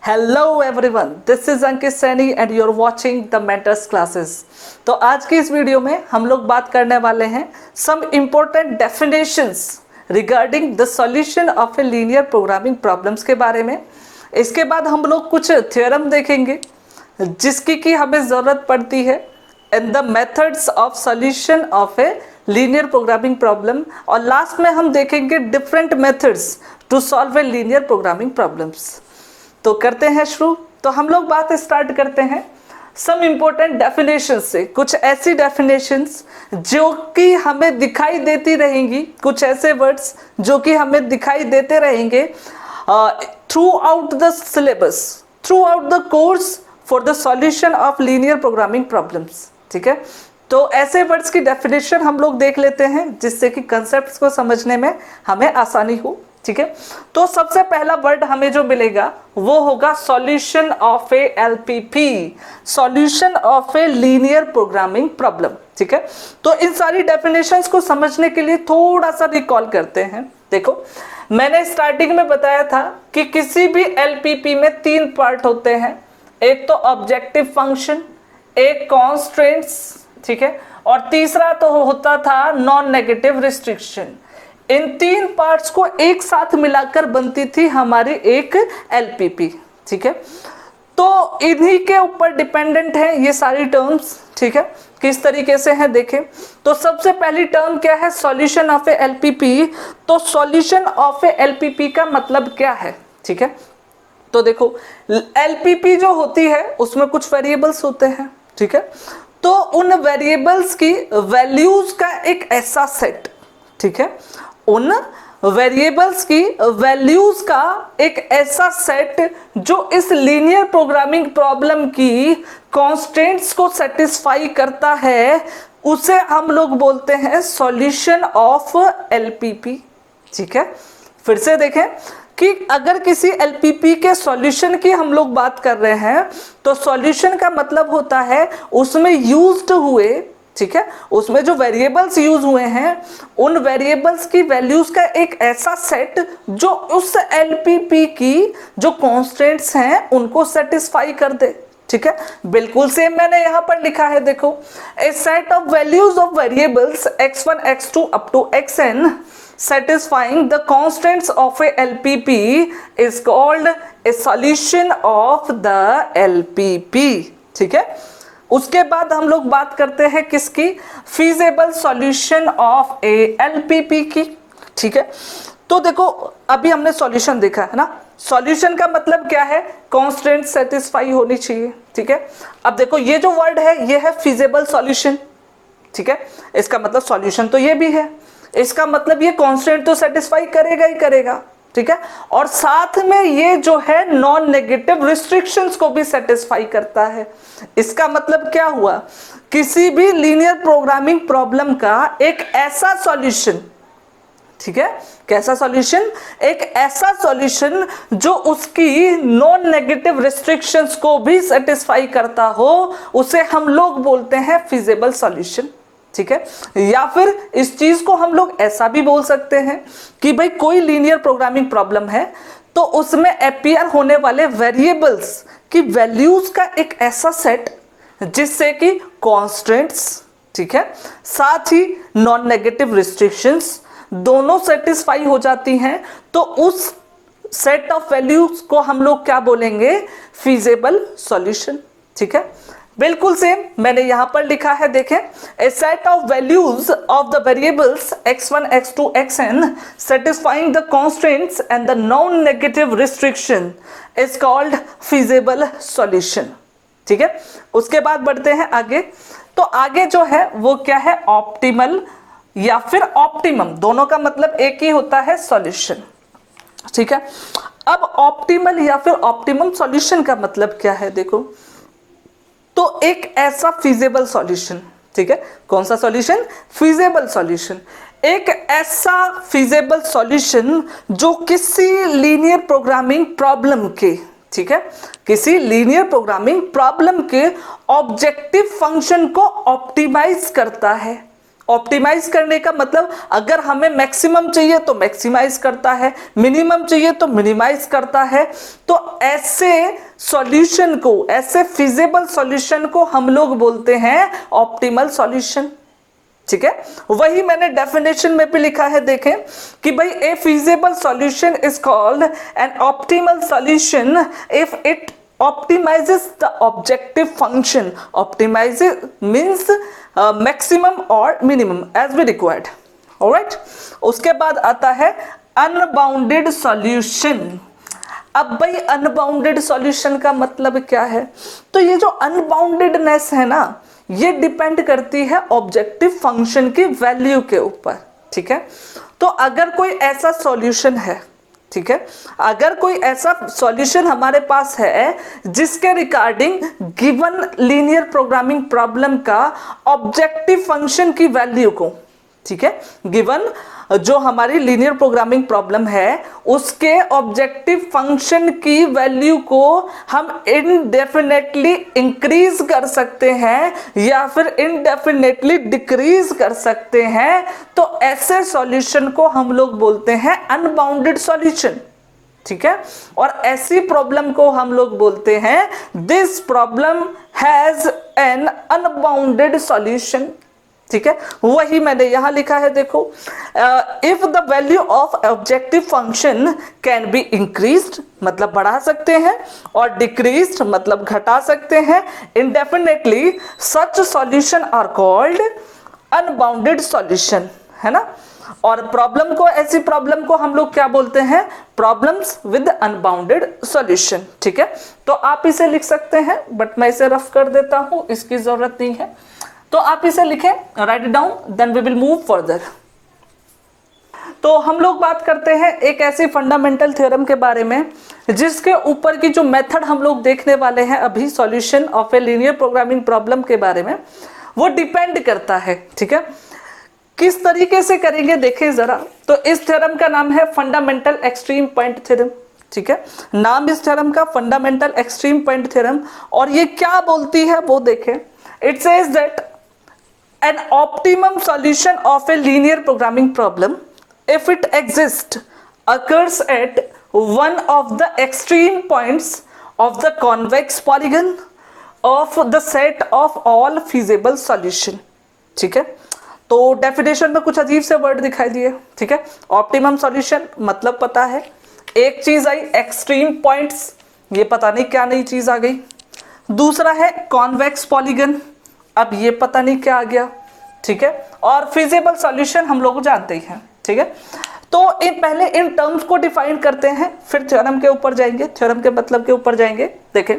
Hello everyone, this is Ankit Saini and you are watching the mentors classes. तो आज की इस वीडियो में हम लोग बात करने वाले हैं some important definitions regarding the solution of a linear programming problems के बारे में। इसके बाद हम लोग कुछ थ्योरम देखेंगे जिसकी की हमें ज़रूरत पड़ती है in the methods of solution of a linear programming problem, और लास्ट में हम देखेंगे different methods to solve a linear programming problems. तो करते हैं शुरू। तो हम लोग बात स्टार्ट करते हैं सम इम्पोर्टेंट डेफिनेशंस से। कुछ ऐसी डेफिनेशंस जो कि हमें दिखाई देती रहेंगी, कुछ ऐसे वर्ड्स जो कि हमें दिखाई देते रहेंगे through out the syllabus, through out the course for the solution of linear programming problems. ठीक है, तो ऐसे वर्ड्स की डेफिनेशन हम लोग देख लेते हैं जिससे कि कंसेप्ट्स को समझने में हमें आसानी हो। ठीक है, तो सबसे पहला वर्ड हमें जो मिलेगा वो होगा solution of A LPP, solution of a linear programming problem. ठीक है, तो इन सारी डेफिनेशंस को समझने के लिए थोड़ा सा रिकॉल करते हैं। देखो, मैंने स्टार्टिंग में बताया था कि किसी भी एलपीपी में तीन पार्ट होते हैं, एक तो ऑब्जेक्टिव फंक्शन, एक कॉन्स्ट्रेंट्स, ठीक है, और तीसरा तो होता था नॉन नेगेटिव रिस्ट्रिक्शन। इन तीन पार्ट्स को एक साथ मिलाकर बनती थी हमारी एक एलपीपी। ठीक है, तो इन्हीं के ऊपर डिपेंडेंट है ये सारी टर्म्स। ठीक है, किस तरीके से है देखें। तो सबसे पहली टर्म क्या है, सॉल्यूशन ऑफ ए एलपीपी। तो सॉल्यूशन ऑफ ए एलपीपी का मतलब क्या है? ठीक है, तो देखो, एलपीपी जो होती है उसमें कुछ वेरिएबल्स होते हैं। ठीक है, तो उन वेरिएबल्स की वैल्यूज का एक ऐसा सेट, ठीक है, उन वेरिएबल्स की वैल्यूज का एक ऐसा सेट जो इस लीनियर प्रोग्रामिंग प्रॉब्लम की कॉन्स्टेंट्स को सेटिस्फाई करता है, उसे हम लोग बोलते हैं सॉल्यूशन ऑफ एलपीपी। ठीक है, फिर से देखें कि अगर किसी एलपीपी के सॉल्यूशन की हम लोग बात कर रहे हैं तो सॉल्यूशन का मतलब होता है उसमें यूज्ड हुए, ठीक है, उसमें जो वेरिएबल्स यूज हुए हैं उन वेरिएबल्स की वैल्यूज का एक ऐसा सेट जो उस एलपीपी की जो कॉन्स्टेंट्स हैं उनको सेटिस्फाई कर दे। ठीक है, बिल्कुल सेम मैंने यहां पर लिखा है, देखो, a set of values of variables x1 x2 up to xn satisfying the constants of a LPP is called a solution of the LPP। ठीक है, उसके बाद हम लोग बात करते हैं किसकी, feasible solution of a LPP की। ठीक है, तो देखो अभी हमने सॉल्यूशन देखा है ना, सॉल्यूशन का मतलब क्या है, कॉन्स्टेंट सेटिस्फाई होनी चाहिए। ठीक है, अब देखो ये जो वर्ड है ये है feasible solution। ठीक है, इसका मतलब सॉल्यूशन तो ये भी है, इसका मतलब ये कांस्टेंट तो सेटिस्फाई करेगा ही करेगा। ठीक है, और साथ में ये जो है नॉन नेगेटिव रिस्ट्रिक्शंस को भी सेटिस्फाई करता है। इसका मतलब क्या हुआ, किसी भी लीनियर प्रोग्रामिंग प्रॉब्लम का एक ऐसा सॉल्यूशन, ठीक है, कैसा सॉल्यूशन, एक ऐसा सॉल्यूशन जो उसकी नॉन नेगेटिव रिस्ट्रिक्शंस को भी सेटिस्फाई करता हो, उसे हम लोग बोलते हैं फिजिबल सॉल्यूशन। ठीक है, या फिर इस चीज को हम लोग ऐसा भी बोल सकते हैं कि भाई कोई लीनियर प्रोग्रामिंग प्रॉब्लम है तो उसमें अपीयर होने वाले वेरिएबल्स की वैल्यूज का एक ऐसा सेट जिससे कि कॉन्स्टेंट्स, ठीक है, साथ ही नॉन नेगेटिव रिस्ट्रिक्शंस दोनों सेटिस्फाई हो जाती हैं, तो उस सेट ऑफ वैल्यूज को हम लोग क्या बोलेंगे, फिजिबल सॉल्यूशन। ठीक है, बिल्कुल सेम मैंने यहां पर लिखा है, देखें, a set of values of the variables x1 x2 xn satisfying the constraints and the non-negative restriction is called feasible solution। ठीक है, उसके बाद बढ़ते हैं आगे। तो आगे जो है वो क्या है, ऑप्टिमल या फिर ऑप्टिमम, दोनों का मतलब एक ही होता है, सॉल्यूशन। ठीक है, अब ऑप्टिमल या फिर ऑप्टिमम सॉल्यूशन का मतलब क्या है, देखो, तो एक ऐसा फिजिबल सॉल्यूशन, ठीक है, कौन सा सॉल्यूशन, फिजिबल सॉल्यूशन, एक ऐसा फिजिबल सॉल्यूशन जो किसी लीनियर प्रोग्रामिंग प्रॉब्लम के, ठीक है, किसी लीनियर प्रोग्रामिंग प्रॉब्लम के ऑब्जेक्टिव फंक्शन को ऑप्टिमाइज करता है, ऑप्टिमाइज करने का मतलब अगर हमें मैक्सिमम चाहिए तो मैक्सिमाइज करता है, मिनिमम चाहिए तो मिनिमाइज करता है। तो ऐसे सॉल्यूशन को, ऐसे फिजिबल सॉल्यूशन को हम लोग बोलते हैं ऑप्टिमल सॉल्यूशन। ठीक है, वही मैंने डेफिनेशन में भी लिखा है, देखें कि भाई a feasible solution is called an optimal solution if it optimizes the objective function. Optimizes means maximum or minimum as we required. Alright, उसके बाद आता है unbounded solution। अब भाई अनबाउंडेड सॉल्यूशन का मतलब क्या है? तो ये जो अनबाउंडेडनेस है ना, ये डिपेंड करती है ऑब्जेक्टिव फंक्शन की वैल्यू के ऊपर। ठीक है, तो अगर कोई ऐसा सॉल्यूशन है, ठीक है, अगर कोई ऐसा सॉल्यूशन हमारे पास है जिसके regarding given linear programming problem का ऑब्जेक्टिव फंक्शन की वैल्यू को, ठीक है, गिवन जो हमारी लीनियर प्रोग्रामिंग प्रॉब्लम है उसके ऑब्जेक्टिव फंक्शन की वैल्यू को हम इनडेफिनेटली इंक्रीज कर सकते हैं या फिर इनडेफिनेटली डिक्रीज कर सकते हैं, तो ऐसे सॉल्यूशन को हम लोग बोलते हैं अनबाउंडेड सॉल्यूशन। ठीक है, और ऐसी प्रॉब्लम को हम लोग बोलते हैं this problem has an unbounded solution. ठीक है, वही मैंने यहां लिखा है, देखो, if the value of objective function can be increased मतलब बढ़ा सकते हैं और डिक्रीज्ड मतलब घटा सकते हैं indefinitely, such solution are called unbounded solution, है ना। और प्रॉब्लम को, ऐसी प्रॉब्लम को हम लोग क्या बोलते हैं? Problems with unbounded solution. ठीक है, तो आप इसे लिख सकते हैं, बट मैं इसे रफ कर देता हूं, इसकी जरूरत नहीं है, तो आप इसे लिखें, write it down, then we will move further. तो हम लोग बात करते हैं एक ऐसी फंडामेंटल थ्योरम के बारे में जिसके ऊपर की जो मेथड हम लोग देखने वाले हैं अभी solution of a linear programming problem के बारे में, वो डिपेंड करता है। ठीक है, किस तरीके से करेंगे देखें जरा। तो इस थ्योरम का नाम है फंडामेंटल एक्सट्रीम पॉइंट थ्योरम। ठीक है, नाम इस थ्योरम का फंडामेंटल एक्सट्रीम पॉइंट थ्योरम, और ये क्या बोलती है वो देखें। It says that an optimum solution of a linear programming problem, if it exists, occurs at one of the extreme points of the convex polygon of the set of all feasible solution। ठीक है, तो definition में कुछ अजीब से word दिखाई दिए। ठीक है, ऑप्टिमम सॉल्यूशन मतलब पता है, एक चीज आई एक्सट्रीम पॉइंट्स, ये पता नहीं क्या नई चीज आ गई। दूसरा है कॉन्वेक्स पॉलीगन, अब ये पता नहीं क्या आ गया। ठीक है, और फिजिबल सॉल्यूशन हम लोग जानते ही हैं। ठीक है, तो पहले इन टर्म्स को डिफाइन करते हैं, फिर थ्योरम के ऊपर जाएंगे, थ्योरम के मतलब के ऊपर जाएंगे। देखें,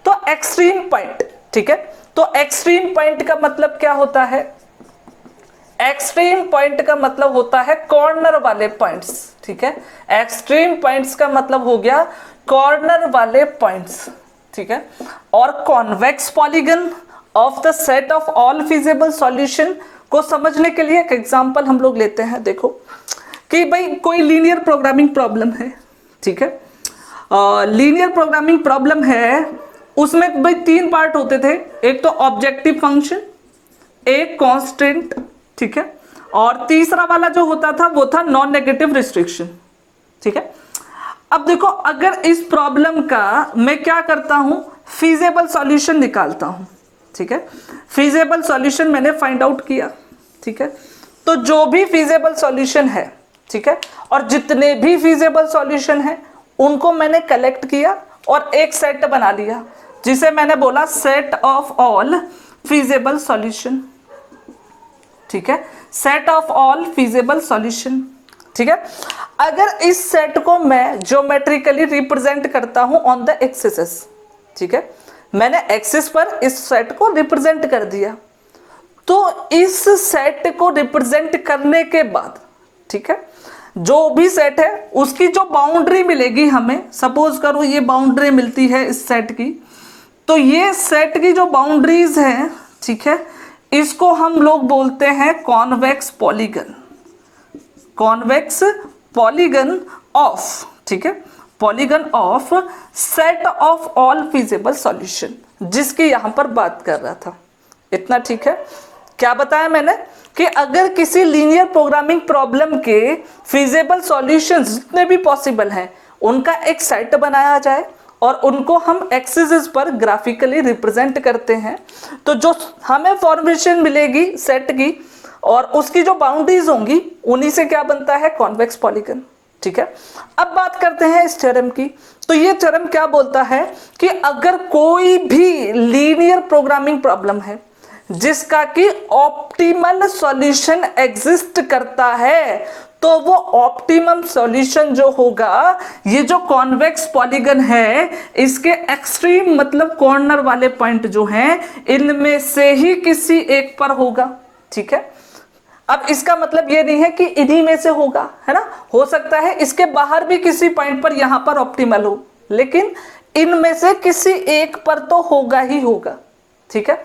तो एक्सट्रीम पॉइंट, ठीक है, तो एक्सट्रीम पॉइंट का मतलब क्या होता है? एक्सट्रीम पॉइंट का मतलब होता है कॉर्नर वाले पॉइंट्स। ठीक है, एक्सट्रीम पॉइंट्स का मतलब हो गया कॉर्नर वाले पॉइंट्स। ठीक है, और convex polygon of the set of all feasible solution को समझने के लिए एक एग्जांपल हम लोग लेते हैं। देखो कि भाई कोई लीनियर प्रोग्रामिंग प्रॉब्लम है। ठीक है, लीनियर प्रोग्रामिंग प्रॉब्लम है, उसमें भाई तीन पार्ट होते थे, एक तो ऑब्जेक्टिव फंक्शन, एक कांस्टेंट, ठीक है, और तीसरा वाला जो होता था वो था नॉन नेगेटिव रिस्ट्रिक्शन। ठीक है, अब देखो अगर इस प्रॉब्लम का मैं क्या करता हूं, फिजिबल सॉल्यूशन निकालता हूं। ठीक है, फिजिबल सॉल्यूशन मैंने फाइंड आउट किया। ठीक है, तो जो भी फिजिबल सॉल्यूशन है, ठीक है, और जितने भी फिजिबल सॉल्यूशन है उनको मैंने कलेक्ट किया और एक सेट बना लिया जिसे मैंने बोला set of all feasible solution. ठीक है, set of all feasible solution. ठीक है, अगर इस सेट को मैं ज्योमेट्रिकली रिप्रेजेंट करता हूं ऑन द एक्सिस, ठीक है, मैंने एक्सिस पर इस सेट को रिप्रेजेंट कर दिया, तो इस सेट को रिप्रेजेंट करने के बाद, ठीक है, जो भी सेट है उसकी जो बाउंड्री मिलेगी हमें, सपोज करो ये बाउंड्री मिलती है इस सेट की, तो ये सेट की जो बाउंड्रीज हैं, ठीक है, इसको हम लोग बोलते हैं convex polygon. Convex polygon of, ठीक है, polygon of set of all feasible solution, जिसकी यहां पर बात कर रहा था। इतना ठीक है क्या बताया मैंने कि अगर किसी लीनियर प्रोग्रामिंग प्रॉब्लम के फिजिबल सॉल्यूशंस जितने भी पॉसिबल हैं उनका एक सेट बनाया जाए और उनको हम एक्सिस पर ग्राफिकली रिप्रेजेंट करते हैं, तो जो हमें फॉर्मेशन मिलेगी सेट की और उसकी जो बाउंड्रीज होंगी उन्हीं से क्या बनता है, कॉन्वेक्स पॉलीगन। ठीक है, अब बात करते हैं इस थ्योरम की। तो ये थ्योरम क्या बोलता है कि अगर कोई भी लीनियर प्रोग्रामिंग प्रॉब्लम है जिसका कि ऑप्टिमल सॉल्यूशन एग्जिस्ट करता है, तो वो ऑप्टिमम सॉल्यूशन जो होगा, ये जो कॉन्वेक्स पॉलीगन है इसके एक्सट्रीम मतलब कॉर्नर वाले पॉइंट जो हैं इनमें से ही किसी एक पर होगा। ठीक है, अब इसका मतलब ये नहीं है कि इन्हीं में से होगा, है ना, हो सकता है इसके बाहर भी किसी पॉइंट पर यहां पर ऑप्टिमल हो, लेकिन इनमें से किसी एक पर तो होगा ही होगा। ठीक है,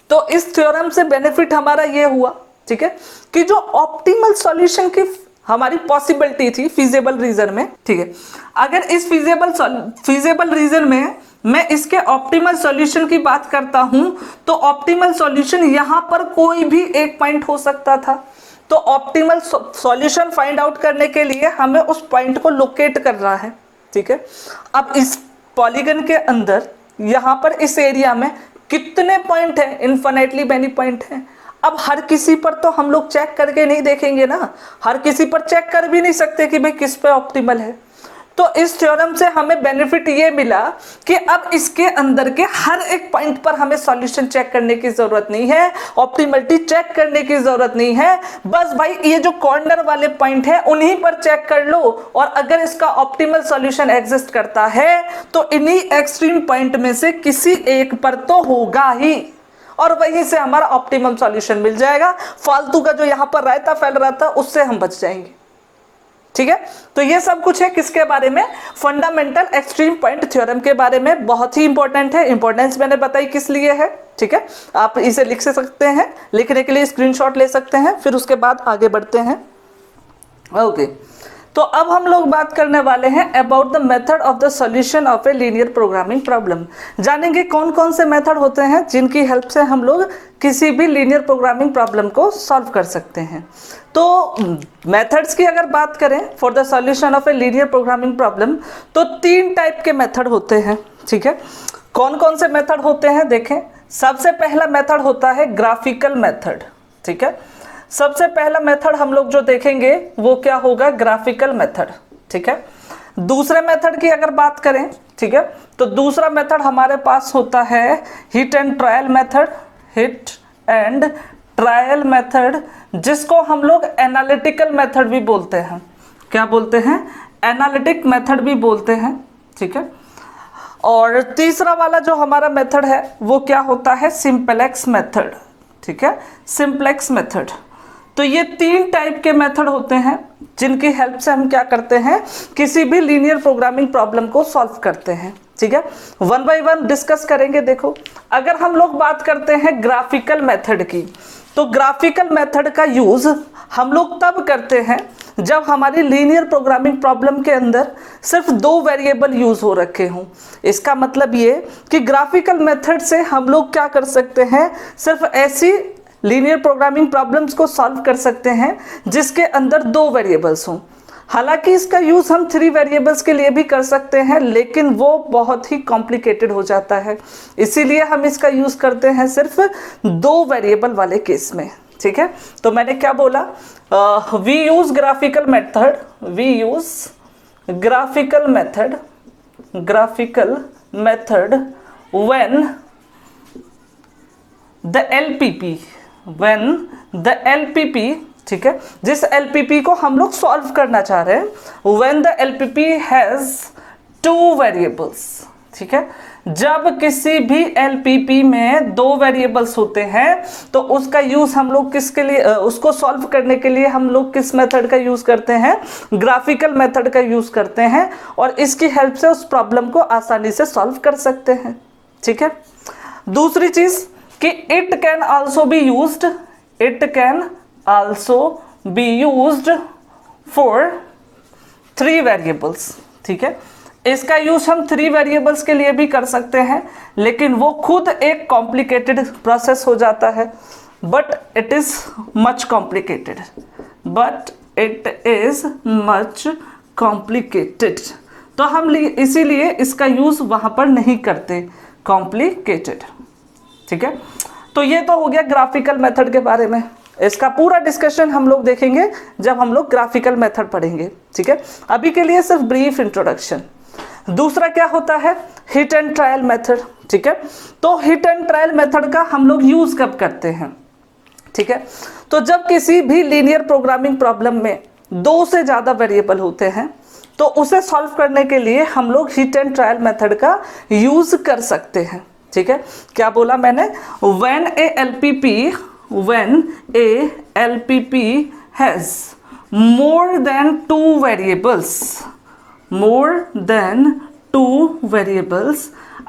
तो इस थ्योरम से बेनिफिट हमारा ये हुआ, ठीक है, कि जो ऑप्टिमल सॉल्यूशन की हमारी पॉसिबिलिटी थी फिजिबल रीजन में, ठीक है, अगर इस फिजिबल रीजन में मैं इसके ऑप्टिमल सॉल्यूशन की बात करता हूं तो ऑप्टिमल सॉल्यूशन यहां पर कोई भी एक पॉइंट हो सकता था। तो ऑप्टिमल सॉल्यूशन फाइंड आउट करने के लिए हमें उस पॉइंट को लोकेट करना है। ठीक है, अब इस पॉलीगन के अंदर यहां पर इस एरिया में कितने पॉइंट हैं, इन्फिनिटली मैनी पॉइंट हैं। अब हर किसी पर तो हम लोग चेक करके नहीं देखेंगे ना, हर किसी पर चेक कर भी नहीं सकते कि भाई किस पे ऑप्टिमल है। तो इस थ्योरम से हमें बेनिफिट ये मिला कि अब इसके अंदर के हर एक पॉइंट पर हमें सॉल्यूशन चेक करने की जरूरत नहीं है, ऑप्टिमलिटी चेक करने की जरूरत नहीं है। बस भाई ये जो कॉर्नर वाले पॉइंट है उन्हीं पर चेक कर लो और अगर इसका ऑप्टिमल सॉल्यूशन एग्जिस्ट करता है तो इन्हीं एक्सट्रीम पॉइंट में से किसी एक पर तो होगा ही और वहीं से हमारा ऑप्टिमम सॉल्यूशन मिल जाएगा। फालतू का जो यहां पर रायता फैल रहा था उससे हम बच जाएंगे। ठीक है, तो ये सब कुछ है किसके बारे में, फंडामेंटल एक्सट्रीम पॉइंट थ्योरम के बारे में। बहुत ही इंपॉर्टेंट है, इंपॉर्टेंस मैंने बताई किस लिए है। ठीक है, आप इसे लिख से सकते हैं, लिखने के लिए स्क्रीनशॉट ले सकते हैं, फिर उसके बाद आगे बढ़ते हैं। ओके, तो अब हम लोग बात करने वाले हैं about the method of the solution of a linear programming problem. जानेंगे कौन कौन से मेथड होते हैं जिनकी हेल्प से हम लोग किसी भी लीनियर प्रोग्रामिंग प्रॉब्लम को सॉल्व कर सकते हैं। तो मेथड्स की अगर बात करें for the solution of a linear programming problem, तो 3 टाइप के मेथड होते हैं। ठीक है, कौन कौन से मेथड होते हैं देखें। सबसे पहला मेथड होता है ग्राफिकल मेथड। ठीक है, सबसे पहला मेथड हम लोग जो देखेंगे वो क्या होगा, ग्राफिकल मेथड। ठीक है, दूसरे मेथड की अगर बात करें, ठीक है, तो दूसरा मेथड हमारे पास होता है hit and trial method, hit and trial method, जिसको हम लोग एनालिटिकल मेथड भी बोलते हैं। क्या बोलते हैं, एनालिटिक मेथड भी बोलते हैं। ठीक है, और तीसरा वाला जो हमारा मेथड है वो क्या होता है, सिंपलेक्स मेथड। ठीक है, सिंपलेक्स मेथड। तो ये 3 टाइप के मेथड होते हैं जिनकी हेल्प से हम क्या करते हैं, किसी भी लीनियर प्रोग्रामिंग प्रॉब्लम को सॉल्व करते हैं। ठीक है, वन बाय वन डिस्कस करेंगे। देखो, अगर हम लोग बात करते हैं ग्राफिकल मेथड की, तो ग्राफिकल मेथड का यूज हम लोग तब करते हैं जब हमारी लीनियर प्रोग्रामिंग प्रॉब्लम के अंदर सिर्फ 2 वेरिएबल यूज हो रखे हों। इसका मतलब ये कि ग्राफिकल मेथड से हम लोग क्या कर सकते हैं, सिर्फ ऐसी लीनियर प्रोग्रामिंग प्रॉब्लम्स को सॉल्व कर सकते हैं जिसके अंदर 2 वेरिएबल्स हों। हालांकि इसका यूज हम 3 वेरिएबल्स के लिए भी कर सकते हैं, लेकिन वो बहुत ही कॉम्प्लिकेटेड हो जाता है, इसीलिए हम इसका यूज करते हैं सिर्फ 2 वेरिएबल वाले केस में। ठीक है, तो मैंने क्या बोला, we use graphical method, we use graphical method, graphical method when the LPP, when the LPP, ठीक है, जिस एलपीपी को हम लोग सॉल्व करना चाह रहे हैं, when the LPP has 2 variables. ठीक है, जब किसी भी एलपीपी में 2 वेरिएबल्स होते हैं तो उसका यूज हम लोग किसके लिए, उसको सॉल्व करने के लिए हम लोग किस मेथड का यूज करते हैं, ग्राफिकल मेथड का यूज करते हैं, और इसकी हेल्प से उस प्रॉब्लम को आसानी से सॉल्व कर सकते हैं। ठीक है, दूसरी चीज कि it can also be used, it can also be used for 3 variables. ठीक है, इसका यूज हम 3 वेरिएबल्स के लिए भी कर सकते हैं, लेकिन वो खुद एक कॉम्प्लिकेटेड प्रोसेस हो जाता है। but it is much complicated, but it is much complicated। तो हम इसीलिए इसका यूज वहां पर नहीं करते, कॉम्प्लिकेटेड। ठीक है, तो ये तो हो गया ग्राफिकल मेथड के बारे में। इसका पूरा डिस्कशन हम लोग देखेंगे जब हम लोग ग्राफिकल मेथड पढ़ेंगे। ठीक है, अभी के लिए सिर्फ ब्रीफ इंट्रोडक्शन। दूसरा क्या होता है, हिट एंड ट्रायल मेथड। ठीक है, तो हिट एंड ट्रायल मेथड का हम लोग यूज कब करते हैं? ठीक है, तो जब किसी भी लीनियर प्रोग्रामिंग प्रॉब्लम में 2 से ज्यादा वेरिएबल होते हैं तो उसे सॉल्व करने के लिए हम लोग हिट एंड ट्रायल मेथड का यूज कर सकते हैं। ठीक है, क्या बोला मैंने? when a LPP has more than 2 variables,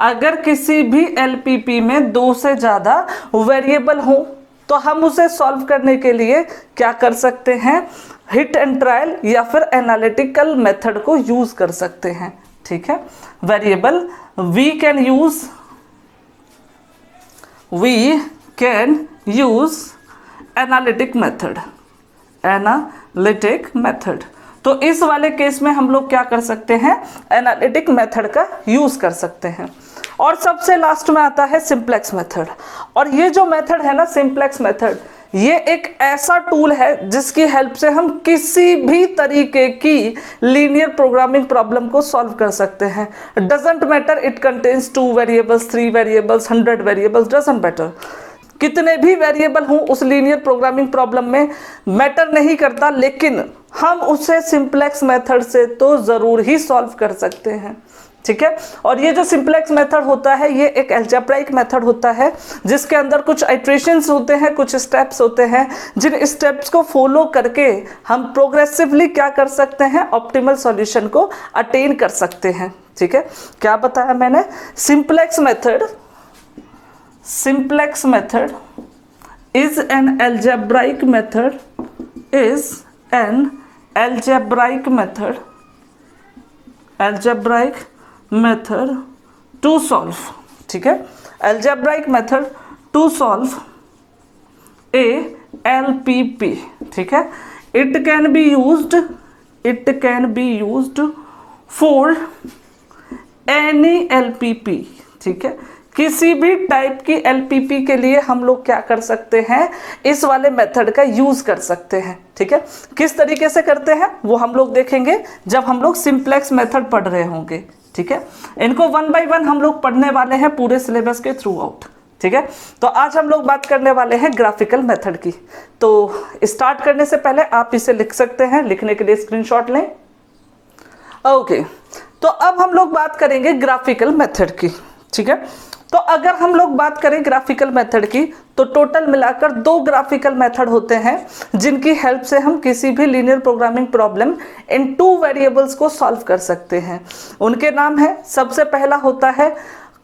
अगर किसी भी LPP में 2 से ज़्यादा वेरिएबल हो तो हम उसे सॉल्व करने के लिए क्या कर सकते हैं? हिट एंड ट्रायल या फिर एनालिटिकल मेथड को यूज कर सकते हैं। ठीक है, variable we can use analytic method. तो इस वाले केस में हम लोग क्या कर सकते हैं? एनालिटिक मेथड का यूज कर सकते हैं। और सबसे लास्ट में आता है सिंप्लेक्स मेथड। और ये जो मेथड है ना, सिंप्लेक्स मेथड, ये एक ऐसा टूल है जिसकी हेल्प से हम किसी भी तरीके की लीनियर प्रोग्रामिंग प्रॉब्लम को सॉल्व कर सकते हैं। Doesn't matter it contains 2 variables, 3 variables, 100 variables, doesn't matter. कितने भी वेरिएबल हों उस लीनियर प्रोग्रामिंग प्रॉब्लम में मैटर नहीं करता, लेकिन हम उसे सिंप्लेक्स मेथड से तो ज़रूर ही सॉल्व कर सकते हैं। ठीक है, और ये जो सिंप्लेक्स मेथड होता है ये एक अलजेब्राइक मेथड होता है जिसके अंदर कुछ आइट्रेशंस होते हैं, कुछ स्टेप्स होते हैं, जिन स्टेप्स को फॉलो करके हम प्रोग्रेसिवली क्या कर सकते हैं? ऑप्टिमल सॉल्यूशन को अटेन कर सकते हैं। ठीक है, क्या बताया मैंने? Simplex method is an algebraic method to solve। ठीक है, algebraic method to solve a LPP। ठीक है, it can be used for any LPP। ठीक है, किसी भी टाइप की LPP के लिए हम लोग क्या कर सकते हैं? इस वाले मेथड का यूज कर सकते हैं। ठीक है, किस तरीके से करते हैं वो हम लोग देखेंगे जब हम लोग सिंप्लेक्स मेथड पढ़ रहे होंगे। ठीक है, इनको 1 by 1 हम लोग पढ़ने वाले हैं पूरे सिलेबस के थ्रू आउट। ठीक है, तो आज हम लोग बात करने वाले हैं ग्राफिकल मेथड की। तो स्टार्ट करने से पहले आप इसे लिख सकते हैं, लिखने के लिए स्क्रीनशॉट लें। ओके, तो अब हम लोग बात करेंगे ग्राफिकल मेथड की। ठीक है, तो अगर हम लोग बात करें ग्राफिकल मेथड की तो टोटल मिलाकर 2 ग्राफिकल मेथड होते हैं जिनकी हेल्प से हम किसी भी linear programming problem in 2 variables को सॉल्व कर सकते हैं। उनके नाम है, सबसे पहला होता है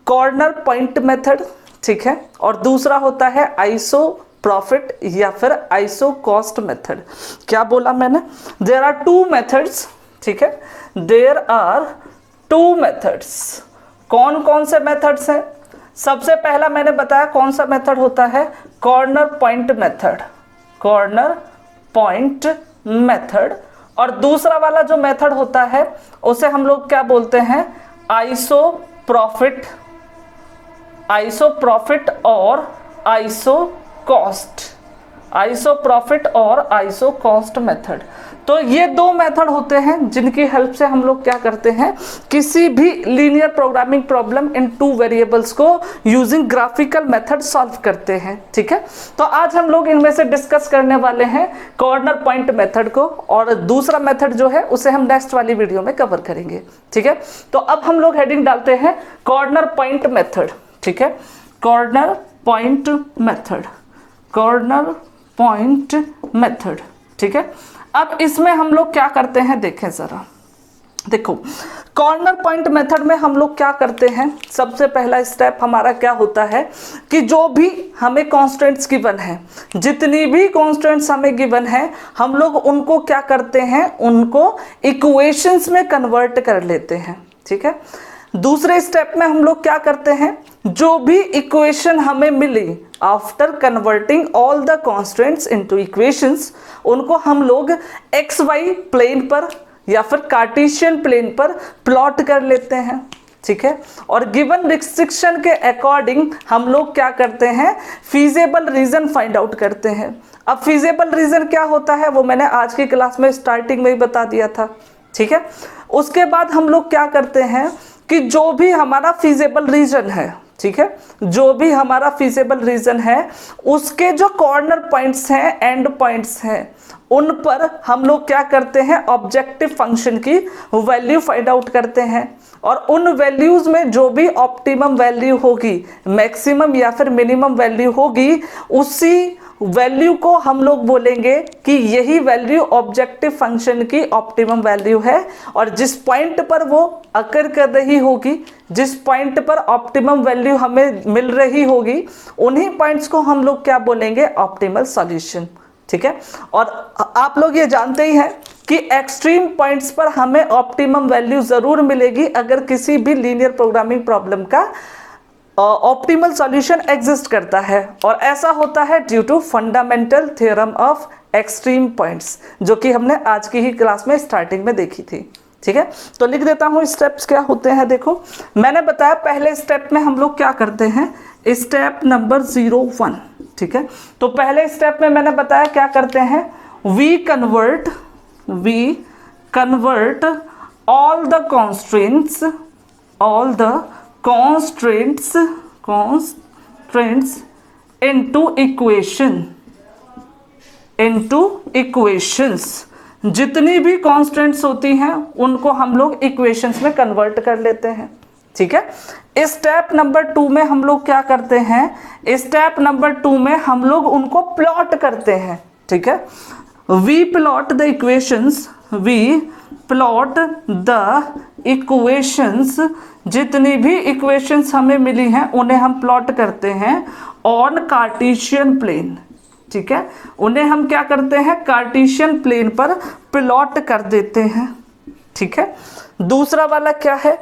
कॉर्नर पॉइंट मेथड। ठीक है, और दूसरा होता है आइसो प्रॉफिट या फिर आइसो कॉस्ट मेथड। क्या बोला मैंने? There are 2 methods. ठीक है, देयर आर 2 मेथड्स। कौन कौन से मेथड्स हैं? सबसे पहला मैंने बताया कौन सा मेथड होता है? Corner point method. और दूसरा वाला जो मेथड होता है उसे हम लोग क्या बोलते हैं? आइसो प्रॉफिट और आइसो कॉस्ट मेथड। तो ये 2 मेथड होते हैं जिनकी हेल्प से हम लोग क्या करते हैं? किसी भी linear programming problem in 2 variables को यूजिंग ग्राफिकल मेथड सॉल्व करते हैं। ठीक है, तो आज हम लोग इनमें से डिस्कस करने वाले हैं कॉर्नर पॉइंट मेथड को, और दूसरा मेथड जो है उसे हम नेक्स्ट वाली वीडियो में कवर करेंगे। ठीक है, तो अब हम लोग हेडिंग डालते हैं कॉर्नर पॉइंट मेथड। ठीक है, कॉर्नर पॉइंट मेथड। ठीक है, अब इसमें हम लोग क्या करते हैं देखें जरा। देखो, कॉर्नर पॉइंट मेथड में हम लोग क्या करते हैं? सबसे पहला स्टेप हमारा क्या होता है कि जो भी हमें कॉन्स्टेंट्स गिवन है, जितनी भी कॉन्स्टेंट्स हमें गिवन है, हम लोग उनको क्या करते हैं? उनको इक्वेशंस में कन्वर्ट कर लेते हैं। ठीक है, दूसरे स्टेप में हम लोग क्या करते हैं, जो भी इक्वेशन हमें मिली after converting all the constants into equations, उनको हम लोग एक्स वाई प्लेन पर या फिर कार्टेशियन प्लेन पर प्लॉट कर लेते हैं, ठीक है। और गिवन रिस्ट्रिक्शन के अकॉर्डिंग हम लोग क्या करते हैं, फीजेबल रीजन फाइंड आउट करते हैं। अब फीजेबल रीजन क्या होता है वो मैंने आज की क्लास में स्टार्टिंग में ही बता दिया था, ठीक है। उसके बाद हम लोग क्या करते हैं कि जो भी हमारा फीजेबल रीजन है, ठीक है, जो भी हमारा फीजेबल रीजन है उसके जो कॉर्नर पॉइंट्स हैं, एंड पॉइंट्स हैं, उन पर हम लोग क्या करते हैं, ऑब्जेक्टिव फंक्शन की वैल्यू फाइंड आउट करते हैं। और उन वैल्यूज में जो भी ऑप्टिमम वैल्यू होगी, मैक्सिमम या फिर मिनिमम वैल्यू होगी, उसी वैल्यू को हम लोग बोलेंगे कि यही वैल्यू ऑब्जेक्टिव फंक्शन की ऑप्टिमम वैल्यू है। और जिस पॉइंट पर वो अकर कर रही होगी, जिस पॉइंट पर ऑप्टिमम वैल्यू हमें मिल रही होगी, उन्हीं पॉइंट्स को हम लोग क्या बोलेंगे, ऑप्टिमल सॉल्यूशन, ठीक है। और आप लोग ये जानते ही हैं कि एक्सट्रीम पॉइंट्स पर हमें ऑप्टिमम वैल्यू जरूर मिलेगी अगर किसी भी लीनियर प्रोग्रामिंग प्रॉब्लम का ऑप्टिमल सॉल्यूशन एग्जिस्ट करता है। और ऐसा होता है due to fundamental theorem of extreme points, जो कि हमने आज की ही क्लास में स्टार्टिंग में देखी थी, ठीक है। तो लिख देता हूँ स्टेप्स क्या होते हैं। देखो मैंने बताया पहले स्टेप में हम लोग क्या करते हैं, स्टेप नंबर 01, ठीक है। तो पहले स्टेप में मैंने बताया क्या करते हैं, we convert all the constraints into equations। जितनी भी कॉन्स्टेंट्स होती हैं उनको हम लोग इक्वेशंस में कन्वर्ट कर लेते हैं, ठीक है। स्टेप नंबर 2 में हम लोग क्या करते हैं, स्टेप नंबर 2 में हम लोग उनको प्लॉट करते हैं, ठीक है। वी प्लॉट द इक्वेशंस, जितनी भी इक्वेशंस हमें मिली हैं उन्हें हम प्लॉट करते हैं ऑन कार्टेशियन प्लेन, ठीक है। उन्हें हम क्या करते हैं, कार्टेशियन प्लेन पर प्लॉट कर देते हैं, ठीक है। दूसरा वाला क्या है,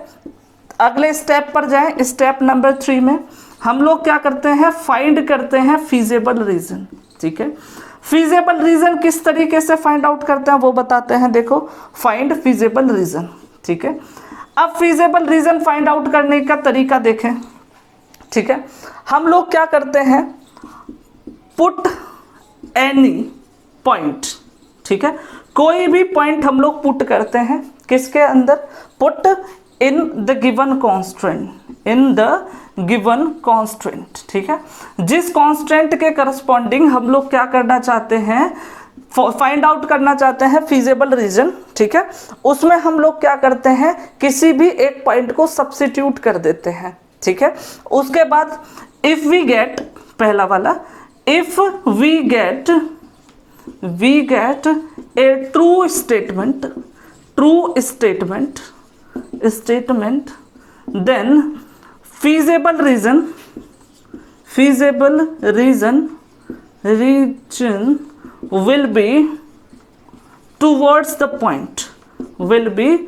अगले स्टेप पर जाएं, स्टेप नंबर 3 में हम लोग क्या करते हैं, फाइंड करते हैं फीजेबल रीजन, ठीक है। फीजेबल रीजन किस तरीके से फाइंड आउट करते हैं वो बताते हैं। देखो फाइंड फीजेबल रीजन, ठीक है। अब फीजेबल रीजन फाइंड आउट करने का तरीका देखें, ठीक है। हम लोग क्या करते हैं, पुट एनी पॉइंट, ठीक है, कोई भी पॉइंट हम लोग पुट करते हैं किसके अंदर, put in the given constant, ठीक है। जिस कॉन्स्टेंट के करस्पॉन्डिंग हम लोग क्या करना चाहते हैं, फाइंड आउट करना चाहते हैं फीजेबल रीजन, ठीक है। उसमें हम लोग क्या करते हैं, किसी भी एक पॉइंट को सब्स्टिट्यूट कर देते हैं, ठीक है। उसके बाद इफ वी गेट, पहला वाला, if we get a true statement, then feasible reason will be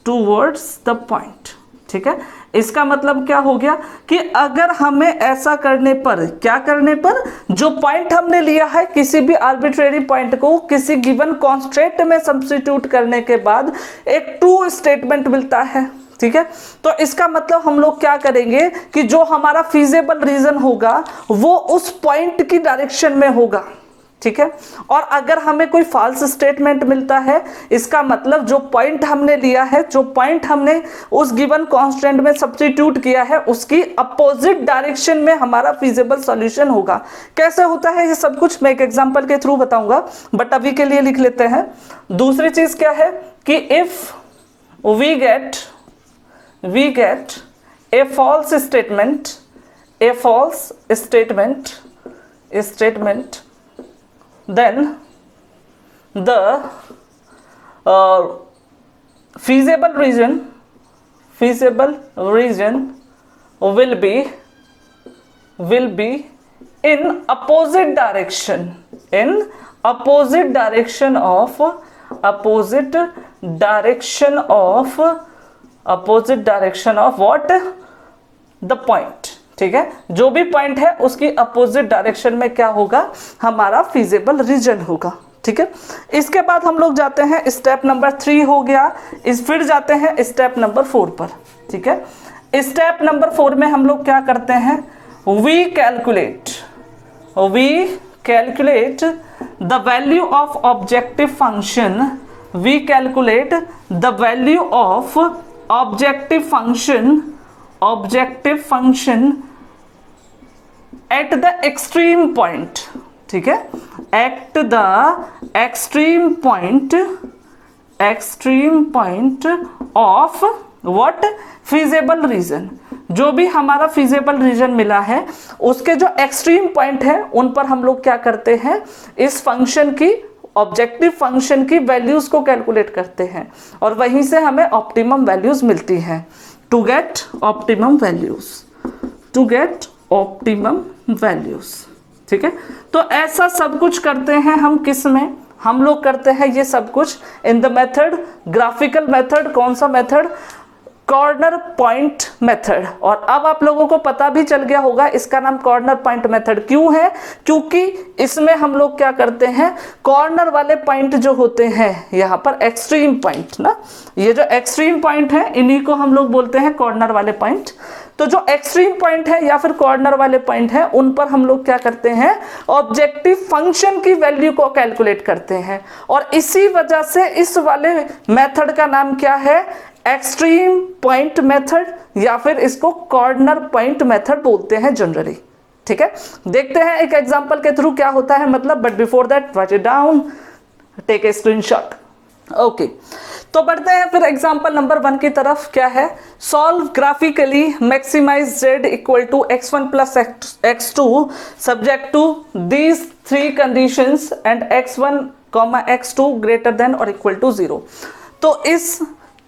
towards the point, ठीक है। इसका मतलब क्या हो गया कि अगर हमें ऐसा करने पर, क्या करने पर, जो पॉइंट हमने लिया है किसी भी आर्बिट्रेरी पॉइंट को किसी गिवन कॉन्स्टेंट में सब्स्टिट्यूट करने के बाद एक ट्रू स्टेटमेंट मिलता है, ठीक है। तो इसका मतलब हम लोग क्या करेंगे कि जो हमारा फीजेबल रीजन होगा वो उस पॉइंट की डायरेक्शन में होगा, ठीक है। और अगर हमें कोई फॉल्स स्टेटमेंट मिलता है, इसका मतलब जो पॉइंट हमने लिया है, जो पॉइंट हमने उस गिवन कांस्टेंट में सब्स्टिट्यूट किया है, उसकी अपोजिट डायरेक्शन में हमारा फीजेबल सॉल्यूशन होगा। कैसे होता है ये सब कुछ मैं एक एग्जांपल के थ्रू बताऊंगा, बट अभी के लिए लिख लेते हैं। दूसरी चीज क्या है कि if we get a false statement then the feasible region will be in opposite direction of opposite direction of what, the point. ठीक है, जो भी पॉइंट है उसकी अपोजिट डायरेक्शन में क्या होगा, हमारा फीजिबल रीजन होगा। ठीक है, इसके बाद हम लोग जाते हैं स्टेप नंबर 3 हो गया, फिर जाते हैं स्टेप नंबर 4 पर। ठीक है, स्टेप नंबर 4 में हम लोग क्या करते हैं, we calculate the value of objective function, we calculate the value of objective function at the extreme point. ठीक है, at the extreme point of what, feasible region. जो भी हमारा फीजिबल रीजन मिला है उसके जो एक्सट्रीम पॉइंट है उन पर हम लोग क्या करते हैं, इस फंक्शन की, ऑब्जेक्टिव फंक्शन की वैल्यूज को कैलकुलेट करते हैं और वहीं से हमें ऑप्टिमम वैल्यूज मिलती हैं, टू गेट ऑप्टिमम वैल्यूज। ठीक है, तो ऐसा सब कुछ करते हैं हम किस में, हम लोग करते हैं ये सब कुछ in the method, graphical method. कौन सा मेथड, कॉर्नर पॉइंट मेथड। और अब आप लोगों को पता भी चल गया होगा इसका नाम कॉर्नर पॉइंट मेथड क्यों है, क्योंकि इसमें हम लोग क्या करते हैं, कॉर्नर वाले पॉइंट जो होते हैं यहाँ पर एक्सट्रीम पॉइंट ना, ये जो एक्सट्रीम पॉइंट है इन्हीं को हम लोग बोलते हैं कॉर्नर वाले पॉइंट। तो जो एक्सट्रीम पॉइंट है या फिर कॉर्नर वाले पॉइंट है उन पर हम लोग क्या करते हैं, ऑब्जेक्टिव फंक्शन की वैल्यू को कैलकुलेट करते हैं। और इसी वजह से इस वाले मेथड का नाम क्या है, एक्सट्रीम पॉइंट मेथड, या फिर इसको कॉर्नर पॉइंट मेथड बोलते हैं जनरली। ठीक है, देखते हैं एक एग्जांपल के थ्रू क्या होता है मतलब, but before that write it down, take a screenshot. Okay, तो बढ़ते हैं फिर एग्जांपल नंबर 1 की तरफ। क्या है, solve graphically maximise z equal to x1 plus x2 subject to these 3 conditions and x1, x2 greater than और इक्वल टू 0। तो इस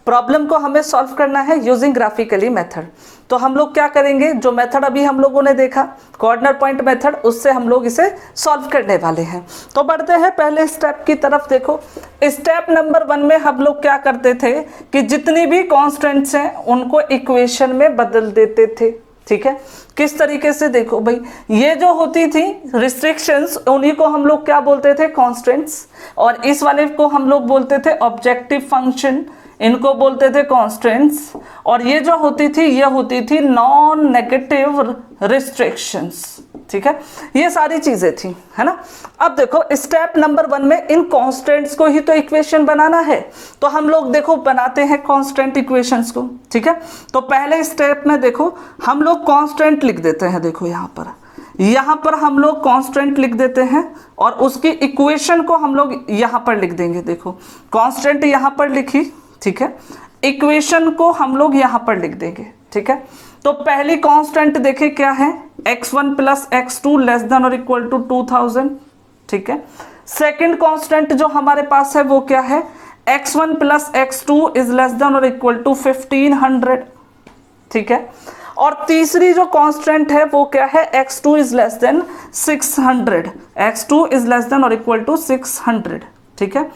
प्रॉब्लम को हमें सॉल्व करना है यूजिंग ग्राफिकली मेथड। तो हम लोग क्या करेंगे, जो मेथड अभी हम लोगों ने देखा कॉर्नर पॉइंट मेथड, उससे हम लोग इसे सॉल्व करने वाले हैं। तो बढ़ते हैं पहले स्टेप की तरफ। देखो, स्टेप नंबर 1 में हम लोग क्या करते थे कि जितनी भी कॉन्स्टेंट्स हैं उनको इक्वेशन में बदल देते थे। ठीक है, किस तरीके से, देखो भाई, ये जो होती थी रिस्ट्रिक्शंस उन्हीं को हम लोग क्या बोलते थे, कॉन्स्टेंट्स, और इस वाले को हम लोग बोलते थे ऑब्जेक्टिव फंक्शन, इनको बोलते थे कॉन्स्टेंट्स। और ये जो होती थी ये होती थी नॉन नेगेटिव रिस्ट्रिक्शंस। ठीक है, ये सारी चीजें थी, है ना। अब देखो स्टेप नंबर 1 में इन कॉन्स्टेंट्स को ही तो इक्वेशन बनाना है, तो हम लोग देखो बनाते हैं कांस्टेंट इक्वेशंस को। ठीक है, तो पहले स्टेप में देखो हम लोग कांस्टेंट लिख देते हैं। देखो यहाँ पर हम लोग कांस्टेंट लिख देते हैं और उसकी इक्वेशन को हम लोग यहाँ पर लिख देंगे। देखो कांस्टेंट यहाँ पर लिखी, ठीक है, इक्वेशन को हम लोग यहाँ पर लिख देंगे। ठीक है, तो पहली कांस्टेंट देखें क्या है, x1 plus x2 less than और इक्वल टू 2000। ठीक है, सेकेंड कांस्टेंट जो हमारे पास है वो क्या है, x1 plus x2 is less than और इक्वल टू 1500। ठीक है, और तीसरी जो कांस्टेंट है वो क्या है, x2 is less than 600, x2 is less than और इक्वल टू 600। ठीक है,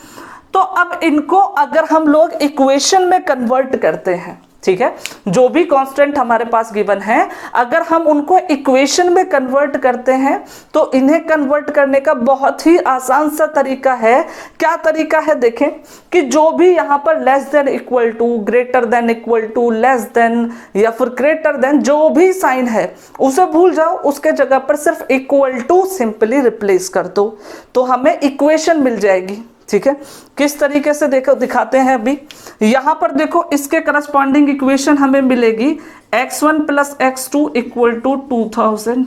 तो अब इनको अगर हम लोग इक्वेशन में कन्वर्ट करते हैं, ठीक है, जो भी कांस्टेंट हमारे पास गिवन है अगर हम उनको इक्वेशन में कन्वर्ट करते हैं तो इन्हें कन्वर्ट करने का बहुत ही आसान सा तरीका है। क्या तरीका है, देखें कि जो भी यहाँ पर less than equal to, greater than equal to, less than या फिर ग्रेटर देन जो भी साइन है उसे भूल जाओ, उसके जगह पर सिर्फ इक्वल टू सिंपली रिप्लेस कर दो तो हमें इक्वेशन मिल जाएगी। ठीक है, किस तरीके से देखो दिखाते हैं अभी। यहां पर देखो इसके करस्पॉन्डिंग इक्वेशन हमें मिलेगी x1 plus x2 equal to 2000।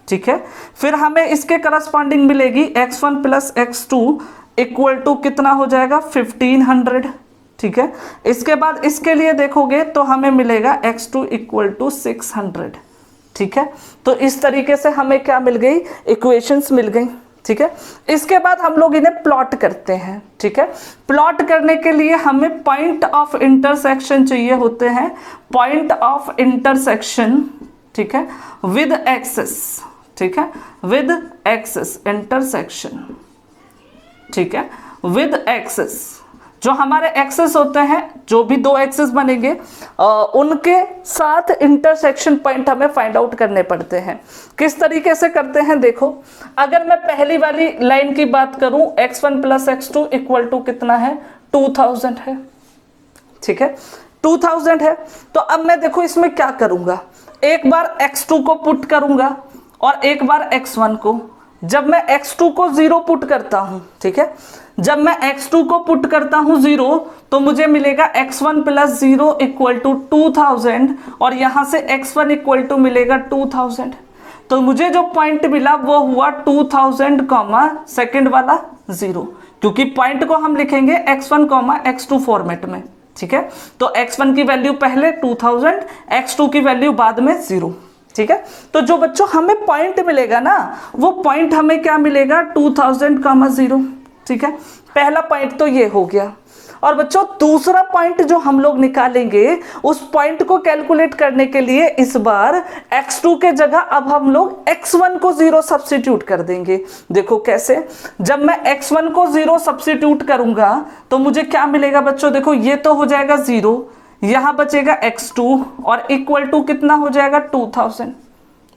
ठीक है, फिर हमें इसके करस्पॉन्डिंग मिलेगी x1 plus x2 equal to कितना हो जाएगा 1500। ठीक है, इसके बाद इसके लिए देखोगे तो हमें मिलेगा x2 इक्वल टू 600। ठीक है, तो इस तरीके से हमें क्या मिल गई, इक्वेशंस मिल गई। ठीक है, इसके बाद हम लोग इन्हें प्लॉट करते हैं। ठीक है, प्लॉट करने के लिए हमें पॉइंट ऑफ इंटरसेक्शन चाहिए होते हैं, पॉइंट ऑफ इंटरसेक्शन। ठीक है, विद एक्सेस। ठीक है, विद एक्सेस इंटरसेक्शन। ठीक है, विद एक्सेस। जो हमारे एक्सेस होते हैं, जो भी दो एक्सेस बनेंगे उनके साथ इंटरसेक्शन पॉइंट हमें फाइंड आउट करने पड़ते हैं। किस तरीके से करते हैं देखो, अगर मैं पहली वाली लाइन की बात करूं x1 plus x2 equal to कितना है 2000 है, ठीक है 2000 है। तो अब मैं देखो इसमें क्या करूंगा, एक बार x2 को पुट करूंगा और एक बार x1 को। जब मैं x2 को 0 पुट करता हूं, ठीक है, जब मैं x2 को पुट करता हूं 0 तो मुझे मिलेगा x1 प्लस 0 इक्वल टू 2000 और यहां से x1 इक्वल टू मिलेगा 2000। तो मुझे जो पॉइंट मिला वो हुआ 2000 कॉमा सेकेंड वाला 0, क्योंकि पॉइंट को हम लिखेंगे x1 कॉमा x2 फॉर्मेट में, ठीक है। तो x1 की वैल्यू पहले 2000, x2 की वैल्यू बाद में 0, ठीक है। तो जो बच्चों हमें पॉइंट मिलेगा ना, वो पॉइंट हमें क्या मिलेगा 2000 कॉमा 0, ठीक है। पहला पॉइंट तो ये हो गया। और बच्चों दूसरा पॉइंट जो हम लोग निकालेंगे, उस पॉइंट को कैलकुलेट करने के लिए इस बार x2 के जगह अब हम लोग x1 को 0 सब्स्टिट्यूट कर देंगे। देखो कैसे, जब मैं x1 को 0 सब्स्टिट्यूट करूंगा तो मुझे क्या मिलेगा बच्चों, देखो ये तो हो जाएगा 0, यहां बचेगा x2 और इक्वल टू कितना हो जाएगा 2000,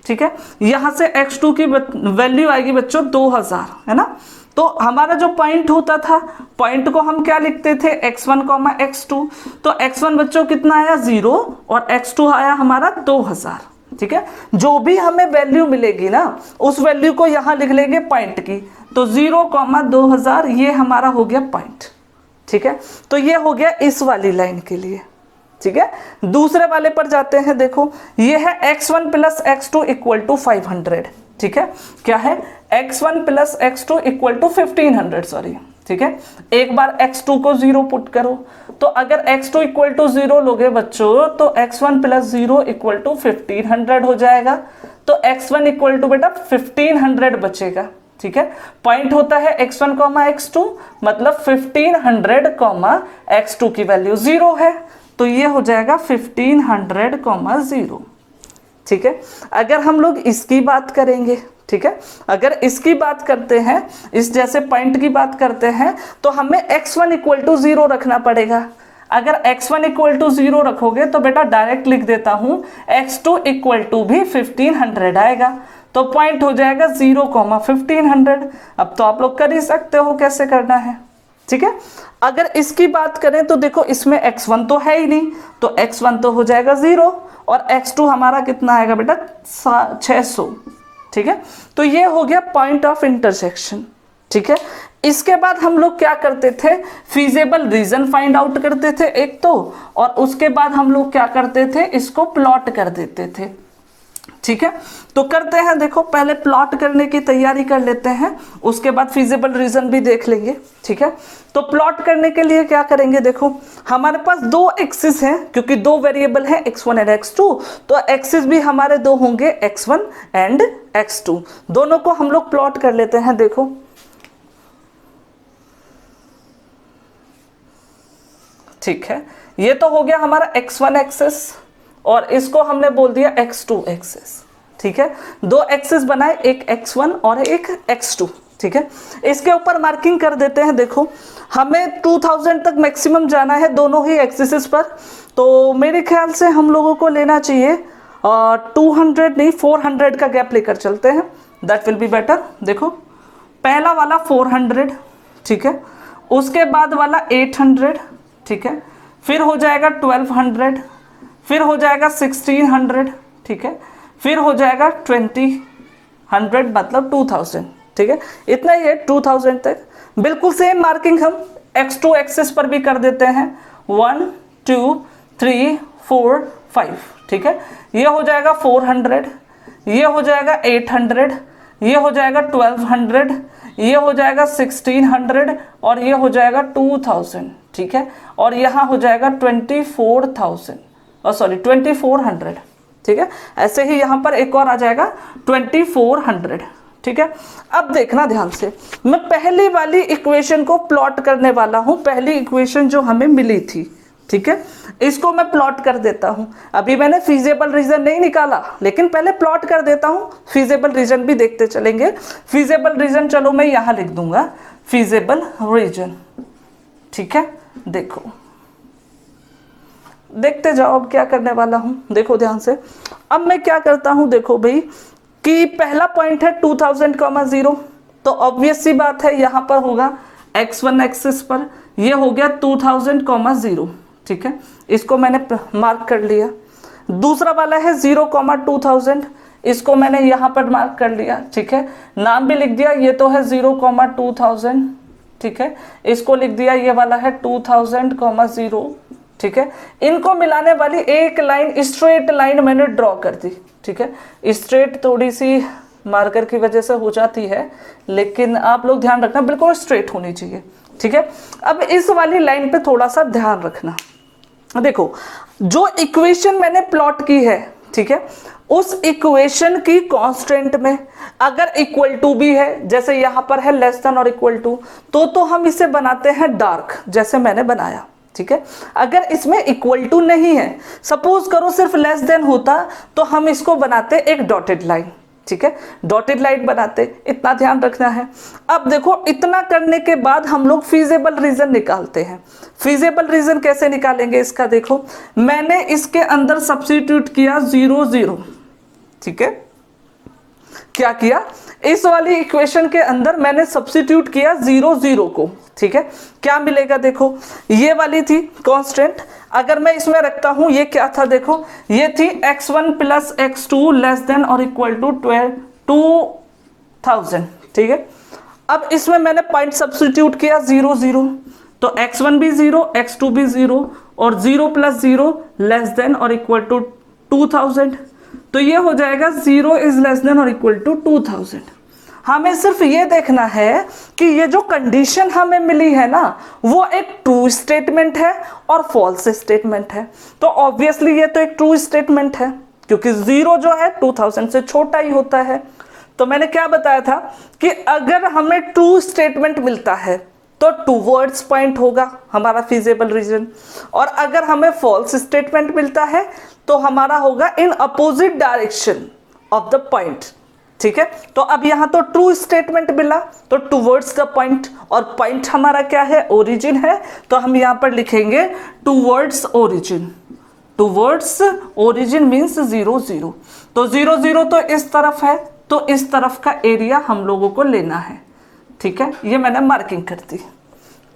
ठीक है। यहां से x2 की वैल्यू आएगी बच्चों 2000, है ना। तो हमारा जो पॉइंट होता था, पॉइंट को हम क्या लिखते थे x1 कॉमा x2। तो x1 बच्चों कितना आया 0 और x2 आया हमारा 2000, ठीक है। जो भी हमें वैल्यू मिलेगी ना, उस वैल्यू को यहाँ लिख लेंगे पॉइंट की। तो 0 कॉमा 2000 ये हमारा हो गया पॉइंट, ठीक है। तो ये हो गया इस वाली लाइन के लिए, ठीक है। दूसरे वाले पर जाते हैं, देखो ये है x1 plus x2 equal to 500, ठीक है। क्या है x1 plus x2 equal to 1500, sorry, ठीक है। एक बार x2 को 0 पुट करो, तो अगर x2 इक्वल टू 0 लोगे बच्चों तो x1 प्लस 0 इक्वल टू 1500 हो जाएगा। तो x1 इक्वल टू बेटा 1500 बचेगा, ठीक है। पॉइंट होता है x1 कॉमा x2, मतलब 1500 कॉमा x2 की वैल्यू 0 है, तो ये हो जाएगा 1500 कॉमा 0, ठीक है। अगर हम लोग इसकी बात करेंगे, ठीक है, अगर इसकी बात करते हैं, इस जैसे पॉइंट की बात करते हैं, तो हमें x1 इक्वल टू 0 रखना पड़ेगा। अगर x1 इक्वल टू 0 रखोगे तो बेटा डायरेक्ट लिख देता हूं x2 इक्वल टू भी 1500 आएगा, तो पॉइंट हो जाएगा 0 कॉमा 1500। अब तो आप लोग कर ही सकते हो कैसे करना है, ठीक है। अगर इसकी बात करें तो देखो इसमें x1 तो है ही नहीं, तो x1 तो हो जाएगा 0 और x2 हमारा कितना आएगा बेटा 600, ठीक है। तो ये हो गया पॉइंट ऑफ इंटरसेक्शन, ठीक है। इसके बाद हम लोग क्या करते थे, फीजेबल रीजन फाइंड आउट करते थे एक तो, और उसके बाद हम लोग क्या करते थे, इसको प्लॉट कर देते थे, ठीक है। तो करते हैं, देखो पहले प्लॉट करने की तैयारी कर लेते हैं, उसके बाद फीजिबल रीजन भी देख लेंगे, ठीक है। तो प्लॉट करने के लिए क्या करेंगे, देखो हमारे पास दो एक्सिस हैं, क्योंकि दो वेरिएबल हैं x1 एंड x2, तो एक्सिस भी हमारे दो होंगे x1 एंड x2, दोनों को हम लोग प्लॉट कर लेते हैं। देखो ठीक है, ये तो हो गया हमारा x1 एक्सिस और इसको हमने बोल दिया x2 एक्सिस, ठीक है। दो एक्सिस बनाए, एक x1 और एक x2, ठीक है। इसके ऊपर मार्किंग कर देते हैं। देखो हमें 2000 तक मैक्सिमम जाना है दोनों ही एक्सिस पर, तो मेरे ख्याल से हम लोगों को लेना चाहिए 200 नहीं 400 का गैप लेकर चलते हैं, दैट विल बी बेटर। देखो पहला वाला 400, ठीक है, उसके बाद वाला 800, ठीक है, फिर हो जाएगा 1200, फिर हो जाएगा 1600, ठीक है, फिर हो जाएगा 2000 मतलब 2000, ठीक है। इतना ही है 2000 तक। बिल्कुल सेम मार्किंग हम x2 एक्सिस पर भी कर देते हैं, 1 2 3 4 5, ठीक है। ये हो जाएगा 400, ये हो जाएगा 800, ये हो जाएगा 1200, ये हो जाएगा 1600 और ये हो जाएगा 2000, ठीक है। और यहाँ हो जाएगा 24,000 सॉरी 2400, ठीक है। ऐसे ही यहाँ पर एक और आ जाएगा 2400, ठीक है। अब देखना ध्यान से, मैं पहली वाली इक्वेशन को प्लॉट करने वाला हूँ, पहली इक्वेशन जो हमें मिली थी, ठीक है, इसको मैं प्लॉट कर देता हूँ। अभी मैंने फीजिबल रीजन नहीं निकाला, लेकिन पहले प्लॉट कर देता हूँ, फीजिबल रीजन भी देखते चलेंगे। फीजिबल रीजन चलो मैं यहाँ लिख दूंगा, फीजिबल रीजन, ठीक है, देखो देखते जाओ अब क्या करने वाला हूं, देखो ध्यान से। अब मैं क्या करता हूं, देखो भाई कि पहला पॉइंट है 2000, तो ऑब्वियस सी बात है यहां पर होगा x1 एक्सिस पर, ये हो गया 2000, ठीक है, इसको मैंने मार्क कर लिया। दूसरा वाला है 0,2000, इसको मैंने यहाँ पर मार्क कर लिया, ठीक है, नाम भी लिख दिया, ये तो है 0,2000, ठीक है, इसको लिख दिया, ये वाला है 2000,0, ठीक है। इनको मिलाने वाली एक लाइन, स्ट्रेट लाइन मैंने ड्रॉ कर दी, ठीक है। स्ट्रेट थोड़ी सी मार्कर की वजह से हो जाती है, लेकिन आप लोग ध्यान रखना बिल्कुल स्ट्रेट होनी चाहिए, ठीक है। अब इस वाली लाइन पे थोड़ा सा ध्यान रखना, देखो जो इक्वेशन मैंने प्लॉट की है, ठीक है, उस इक्वेशन की कांस्टेंट में अगर इक्वल टू भी है, जैसे यहां पर है लेस देन और इक्वल टू, तो हम इसे बनाते हैं डार्क, जैसे मैंने बनाया, ठीक है। अगर इसमें इक्वल टू नहीं है, सपोज करो सिर्फ लेस देन होता, तो हम इसको बनाते एक डॉटेड लाइन, ठीक है, डॉटेड लाइन बनाते, इतना ध्यान रखना है। अब देखो इतना करने के बाद हम लोग फीजेबल रीजन निकालते हैं। फीजेबल रीजन कैसे निकालेंगे इसका, देखो मैंने इसके अंदर सब्स्टिट्यूट किया 0 0, ठीक है, क्या किया, इस वाली इक्वेशन के अंदर मैंने सब्स्टिट्यूट किया 0 0 को, ठीक है, क्या मिलेगा, देखो ये वाली थी कांस्टेंट, अगर मैं इसमें रखता हूं, ये क्या था, देखो ये थी x1 + x2 लेस देन और इक्वल टू 2000, ठीक है। अब इसमें मैंने पॉइंट सब्स्टिट्यूट किया 0 0, तो x1 भी 0, x2 भी 0, और 0 + 0 लेस देन और इक्वल टू 2000, तो ये हो जाएगा 0 इज लेस देन और इक्वल टू 2000। हमें सिर्फ ये देखना है कि ये जो कंडीशन हमें मिली है ना, वो एक ट्रू स्टेटमेंट है और फॉल्स स्टेटमेंट है। तो ऑब्वियसली ये तो एक ट्रू स्टेटमेंट है, क्योंकि 0 जो है 2000 से छोटा ही होता है। तो मैंने क्या बताया था कि अगर हमें ट्रू स्टेटमेंट मिलता है तो टूवर्ड्स पॉइंट होगा हमारा फीजेबल रीजन, और अगर हमें फॉल्स स्टेटमेंट मिलता है तो हमारा होगा in opposite direction of the point, ठीक है। तो अब यहां तो ट्रू स्टेटमेंट मिला तो टूवर्ड्स द पॉइंट, और पॉइंट हमारा क्या है, ओरिजिन है, तो हम यहां पर लिखेंगे towards origin. Towards origin means 0 0, तो 0 0 तो इस तरफ है, तो इस तरफ का एरिया हम लोगों को लेना है, ठीक है, ये मैंने मार्किंग कर दी,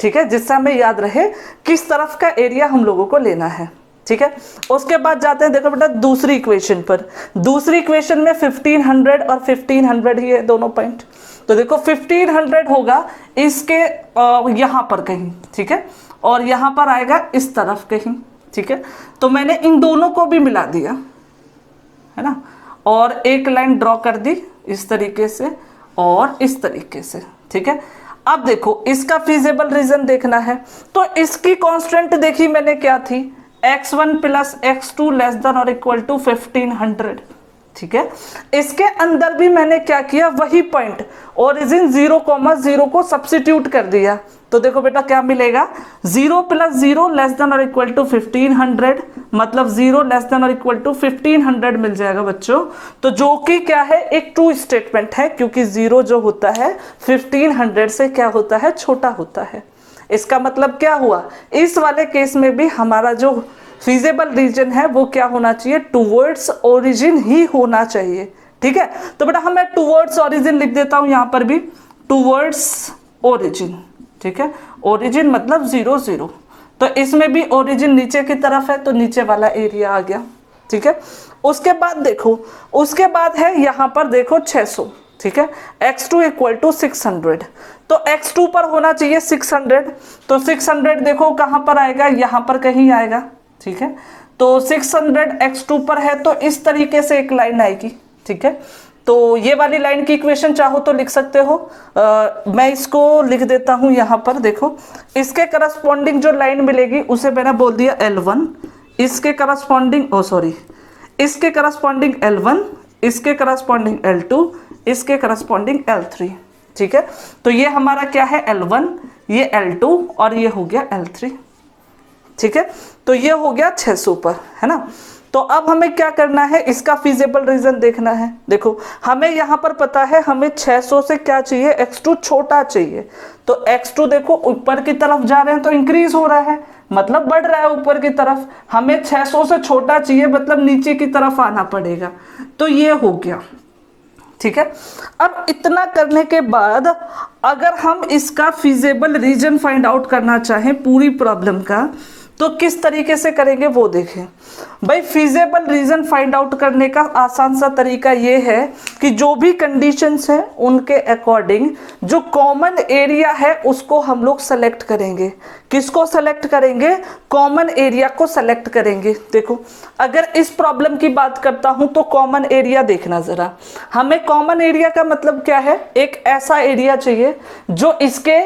ठीक है, जिससे हमें याद रहे किस तरफ का एरिया हम लोगों को लेना है, ठीक है। उसके बाद जाते हैं, देखो बेटा दूसरी इक्वेशन पर। दूसरी इक्वेशन में 1500 और 1500 ही है दोनों पॉइंट, तो देखो 1500 होगा इसके यहाँ पर कहीं, ठीक है, और यहाँ पर आएगा इस तरफ कहीं, ठीक है। तो मैंने इन दोनों को भी मिला दिया, है ना, और एक लाइन ड्रॉ कर दी इस तरीके से और इस तरीके से, ठीक है। अब देखो इसका फीजेबल रीजन देखना है, तो इसकी कांस्टेंट देखी मैंने क्या थी, x1 + x2 लेस देन और इक्वल टू 1500, ठीक है। इसके अंदर भी मैंने क्या किया, वही पॉइंट ओरिजिन 0,0 को सब्स्टिट्यूट कर दिया, तो देखो बेटा क्या मिलेगा, 0 + 0 लेस देन और इक्वल टू 1500, मतलब 0 लेस देन और इक्वल टू 1500 मिल जाएगा बच्चों। तो जो कि क्या है, एक ट्रू स्टेटमेंट है, क्योंकि 0 जो होता है 1500 से क्या होता है, छोटा होता है। इसका मतलब क्या हुआ, इस वाले केस में भी हमारा जो फीजेबल रीजन है वो क्या होना चाहिए, टूवर्ड्स ओरिजिन ही होना चाहिए, ठीक है। तो बेटा हम मैं टूवर्ड्स ओरिजिन लिख देता हूं, यहां पर भी टूवर्ड्स ओरिजिन, ठीक है, ओरिजिन मतलब 0 0, तो इसमें भी ओरिजिन नीचे की तरफ है, तो नीचे वाला एरिया आ गया, ठीक है। उसके बाद देखो, उसके बाद है यहां पर देखो 600, ठीक है, x2 = 600, तो x2 पर होना चाहिए 600, तो 600 देखो कहां पर आएगा, यहां पर कहीं आएगा, ठीक है। तो 600 x2 पर है, तो इस तरीके से एक लाइन आएगी, ठीक है। तो ये वाली लाइन की इक्वेशन चाहो तो लिख सकते हो, मैं इसको लिख देता हूं यहां पर, देखो इसके करस्पॉन्डिंग जो लाइन मिलेगी उसे मैंने बोल दिया L1, इसके करस्पॉन्डिंग इसके करस्पॉन्डिंग L1, इसके करस्पॉन्डिंग L2, इसके करस्पॉन्डिंग L3, ठीक है। तो ये हमारा क्या है, L1, ये L2 और ये हो गया L3, ठीक है। तो ये हो गया 600 पर, है ना। तो अब हमें क्या करना है, इसका फिजिबल रीजन देखना है। देखो हमें यहाँ पर पता है हमें 600 से क्या चाहिए, x2 छोटा चाहिए। तो x2 देखो ऊपर की तरफ जा रहे हैं तो इंक्रीज हो रहा है, मतलब बढ़ रहा है ऊपर की तरफ। हमें 600 से छोटा चाहिए, मतलब नीचे की तरफ आना पड़ेगा। तो ये हो गया, ठीक है। अब इतना करने के बाद अगर हम इसका फिजिबल रीजन फाइंड आउट करना चाहें पूरी प्रॉब्लम का, तो किस तरीके से करेंगे वो देखें। भाई फिजिबल रीजन फाइंड आउट करने का आसान सा तरीका ये है कि जो भी कंडीशंस हैं उनके अकॉर्डिंग जो कॉमन एरिया है उसको हम लोग सेलेक्ट करेंगे। किसको सेलेक्ट करेंगे, कॉमन एरिया को सेलेक्ट करेंगे। देखो अगर इस प्रॉब्लम की बात करता हूं तो कॉमन एरिया देखना जरा। हमें कॉमन एरिया का मतलब क्या है, एक ऐसा एरिया चाहिए जो इसके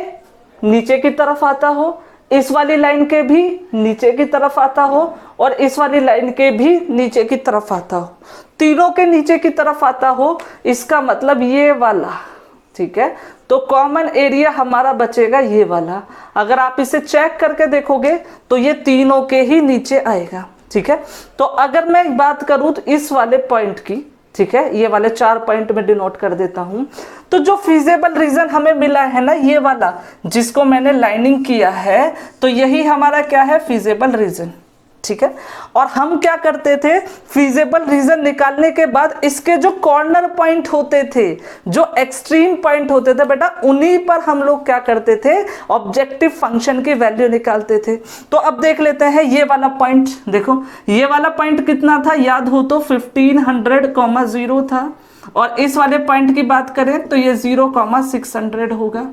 नीचे की तरफ आता हो, इस वाली लाइन के भी नीचे की तरफ आता हो, और इस वाली लाइन के भी नीचे की तरफ आता हो, तीनों के नीचे की तरफ आता हो, इसका मतलब ये वाला, ठीक है। तो कॉमन एरिया हमारा बचेगा ये वाला। अगर आप इसे चेक करके देखोगे तो ये तीनों के ही नीचे आएगा, ठीक है। तो अगर मैं बात करूं तो इस वाले पॉइंट की, ठीक है, ये वाले 4 पॉइंट में डिनोट कर देता हूं। तो जो फिजिबल रीजन हमें मिला है ना, ये वाला जिसको मैंने लाइनिंग किया है, तो यही हमारा क्या है, फिजिबल रीजन, ठीक है। और हम क्या करते थे, फिजिबल रीजन निकालने के बाद इसके जो कॉर्नर पॉइंट होते थे, जो एक्सट्रीम पॉइंट होते थे बेटा, उन्हीं पर हम लोग क्या करते थे, ऑब्जेक्टिव फंक्शन की वैल्यू निकालते थे। तो अब देख लेते हैं ये वाला पॉइंट। देखो ये वाला पॉइंट कितना था, याद हो तो 1500,0 था, और इस वाले पॉइंट की बात करें तो ये 0,600 होगा।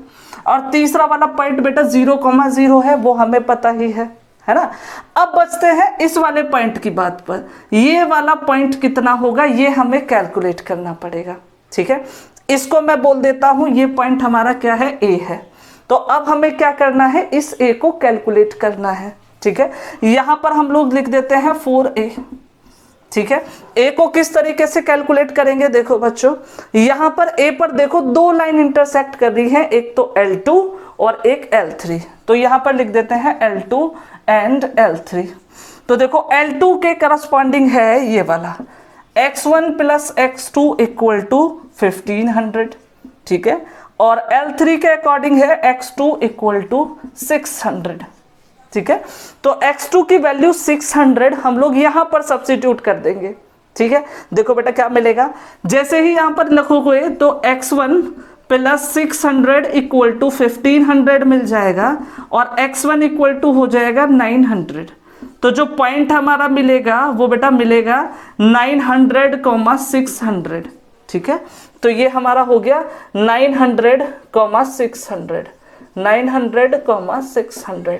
और तीसरा वाला पॉइंट बेटा 0,0 है, वो हमें पता ही है ना। अब बचते हैं इस वाले पॉइंट की बात पर। ये वाला पॉइंट कितना होगा, ये हमें कैलकुलेट करना पड़ेगा, ठीक है। इसको मैं बोल देता हूं, ये पॉइंट हमारा क्या है, ए है। तो अब हमें क्या करना है, इस ए को कैलकुलेट करना है, ठीक है। यहां पर हम लोग लिख देते हैं 4a, ठीक है। ए को किस तरीके से कैलकुलेट करेंगे, देखो बच्चों यहां पर ए पर देखो 2 लाइन इंटरसेक्ट कर रही है, एक तो L2 और एक L3। तो यहां पर लिख देते हैं L2 एंड L3। तो देखो L2 के करस्पॉन्डिंग है ये वाला x1 plus x2 equal to 1500, ठीक है। और L3 के अकॉर्डिंग है x2 इक्वल टू 600, ठीक है। तो x2 की वैल्यू 600 हम लोग यहां पर सब्स्टिट्यूट कर देंगे, ठीक है। देखो बेटा क्या मिलेगा, जैसे ही यहां पर लिखोगे तो x1 प्लस 600 इक्वल टू 1500 मिल जाएगा, और x1 इक्वल टू हो जाएगा 900। तो जो पॉइंट हमारा मिलेगा वो बेटा मिलेगा 900,600, ठीक है। तो ये हमारा हो गया 900,600, 900,600।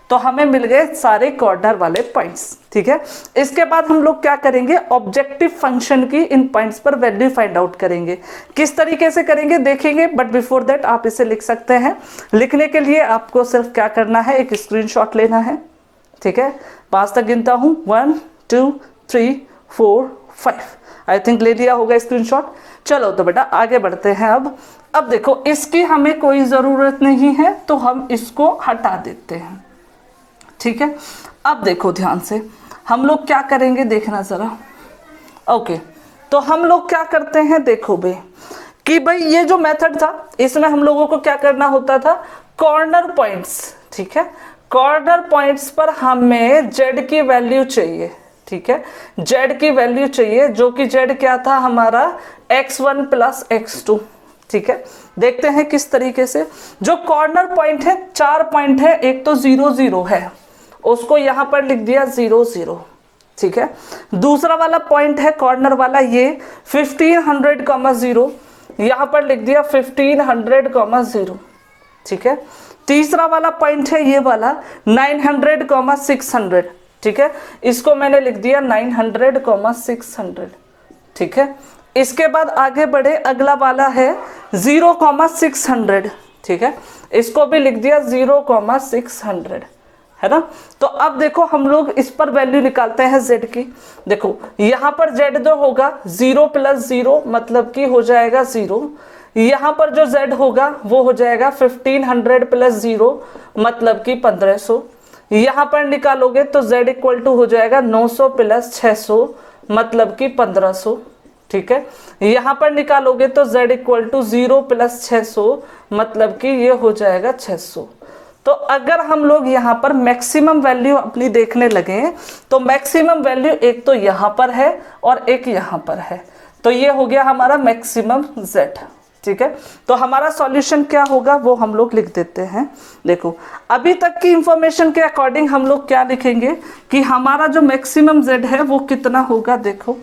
तो हमें मिल गए सारे कॉर्नर वाले पॉइंट्स, ठीक है। इसके बाद हम लोग क्या करेंगे, ऑब्जेक्टिव फंक्शन की इन पॉइंट्स पर वैल्यू फाइंड आउट करेंगे। किस तरीके से करेंगे देखेंगे, बट बिफोर दैट आप इसे लिख सकते हैं। लिखने के लिए आपको सिर्फ क्या करना है, एक स्क्रीनशॉट लेना है, ठीक है। 5 तक गिनता हूं, 1 2 3 4 5। आई थिंक ले लिया होगा स्क्रीनशॉट। चलो तो बेटा आगे बढ़ते हैं। अब देखो इसकी हमें कोई ज़रूरत नहीं है, तो हम इसको हटा देते हैं, ठीक है। अब देखो ध्यान से हम लोग क्या करेंगे, देखना जरा। ओके, तो हम लोग क्या करते हैं, देखो भाई कि भाई ये जो मेथड था इसमें हम लोगों को क्या करना होता था, कॉर्नर पॉइंट्स, ठीक है। कॉर्नर पॉइंट्स पर हमें z की वैल्यू चाहिए, ठीक है। z की वैल्यू चाहिए, जो कि z क्या था हमारा x1 प्लस x2, ठीक है। देखते हैं किस तरीके से। जो कॉर्नर पॉइंट है, 4 पॉइंट है, एक तो 0 0 है, उसको यहां पर लिख दिया 0 0, ठीक है। दूसरा वाला पॉइंट है कॉर्नर वाला ये 1500,0, यहां पर लिख दिया 1500,0, ठीक है। तीसरा वाला पॉइंट है ये वाला 900,600, ठीक है, इसको मैंने लिख दिया 900,600, ठीक है। इसके बाद आगे बढ़े, अगला वाला है 0,600, ठीक है, इसको भी लिख दिया 0,600, है ना। तो अब देखो हम लोग इस पर वैल्यू निकालते हैं z की। देखो यहाँ पर z जो होगा 0 प्लस 0 मतलब कि हो जाएगा 0। यहाँ पर जो z होगा वो हो जाएगा 1500 प्लस 0 मतलब कि 1500। यहाँ पर निकालोगे तो z इक्वल टू हो जाएगा 900 प्लस 600 मतलब कि 1500, ठीक है। यहाँ पर निकालोगे तो z इक्वल टू 0 प्लस 600 मतलब कि ये हो जाएगा 600। तो अगर हम लोग यहाँ पर मैक्सिमम वैल्यू अपनी देखने लगे तो मैक्सिमम वैल्यू एक तो यहाँ पर है और एक यहाँ पर है, तो ये हो गया हमारा मैक्सिमम z, ठीक है। तो हमारा सॉल्यूशन क्या होगा वो हम लोग लिख देते हैं। देखो अभी तक की इंफॉर्मेशन के अकॉर्डिंग हम लोग क्या लिखेंगे कि हमारा जो मैक्सिमम z है वो कितना होगा। देखो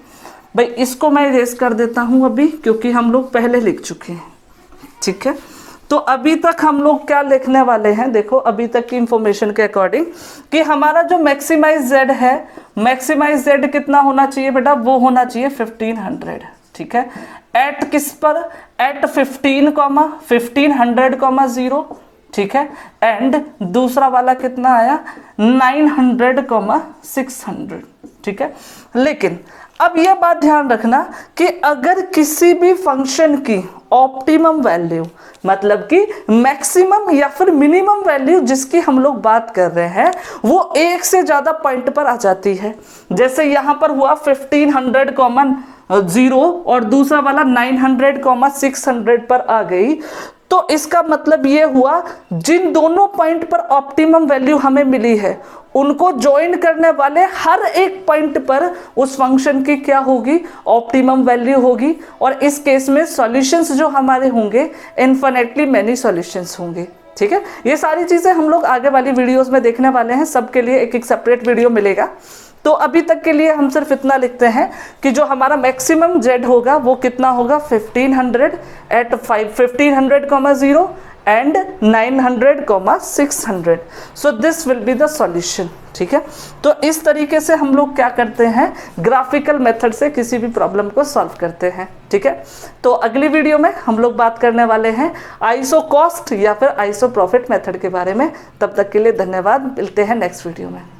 भाई इसको मैं इरेज कर देता हूँ अभी, क्योंकि हम लोग पहले लिख चुके हैं, ठीक है। तो अभी तक हम लोग क्या लिखने वाले हैं, देखो अभी तक की इंफॉर्मेशन के अकॉर्डिंग कि हमारा जो मैक्सिमाइज z है, मैक्सिमाइज z कितना होना चाहिए बेटा, वो होना चाहिए 1500, ठीक है। एट किस पर, एट 15,0, ठीक है। एंड दूसरा वाला कितना आया 900,600, ठीक है। लेकिन अब यह बात ध्यान रखना कि अगर किसी भी फंक्शन की ऑप्टिमम वैल्यू मतलब कि मैक्सिमम या फिर मिनिमम वैल्यू जिसकी हम लोग बात कर रहे हैं वो एक से ज्यादा पॉइंट पर आ जाती है, जैसे यहां पर हुआ 1500,0 और दूसरा वाला 900,600 पर आ गई, तो इसका मतलब ये हुआ जिन दोनों पॉइंट पर ऑप्टिमम वैल्यू हमें मिली है उनको ज्वाइन करने वाले हर एक पॉइंट पर उस फंक्शन की क्या होगी, ऑप्टिमम वैल्यू होगी। और इस केस में सॉल्यूशंस जो हमारे होंगे इन्फिनिटली मैनी सॉल्यूशंस होंगे, ठीक है। ये सारी चीजें हम लोग आगे वाली वीडियोस में देखने वाले हैं, सबके लिए एक एक सेपरेट वीडियो मिलेगा। तो अभी तक के लिए हम सिर्फ इतना लिखते हैं कि जो हमारा मैक्सिमम z होगा वो कितना होगा 1500 at 1500,0 and 900,600। So this will be the solution, ठीक है। तो इस तरीके से हम लोग क्या करते हैं, ग्राफिकल मेथड से किसी भी प्रॉब्लम को सॉल्व करते हैं, ठीक है। तो अगली वीडियो में हम लोग बात करने वाले हैं आइसो कॉस्ट या फिर आइसो प्रॉफिट मेथड के बारे में। तब तक के लिए धन्यवाद, मिलते हैं नेक्स्ट वीडियो में।